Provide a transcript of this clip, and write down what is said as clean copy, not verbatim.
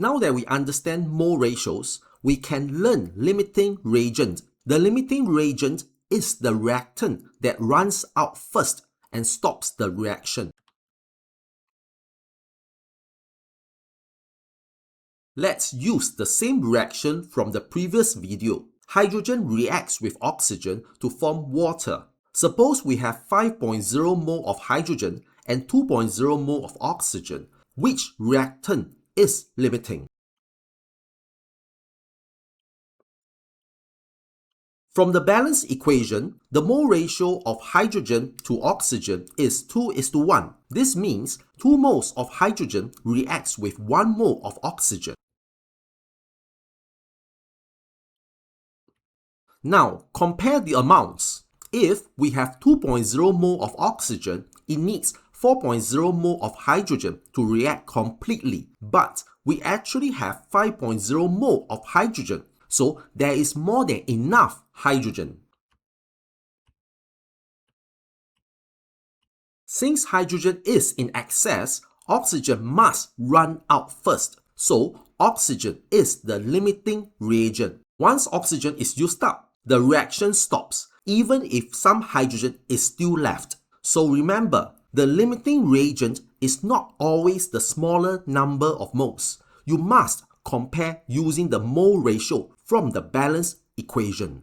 Now that we understand mole ratios, we can learn limiting reagent. The limiting reagent is the reactant that runs out first and stops the reaction. Let's use the same reaction from the previous video. Hydrogen reacts with oxygen to form water. Suppose we have 5.0 mole of hydrogen and 2.0 mole of oxygen. Which reactant is limiting? From the balance equation, the mole ratio of hydrogen to oxygen is 2:1. This means 2 moles of hydrogen reacts with 1 mole of oxygen. Now, compare the amounts. If we have 2.0 mole of oxygen, it needs 4.0 mole of hydrogen to react completely. But we actually have 5.0 mole of hydrogen, so there is more than enough hydrogen. Since hydrogen is in excess, oxygen must run out first. So, oxygen is the limiting reagent. Once oxygen is used up, the reaction stops, even if some hydrogen is still left. So remember, the limiting reagent is not always the smaller number of moles. You must compare using the mole ratio from the balance equation.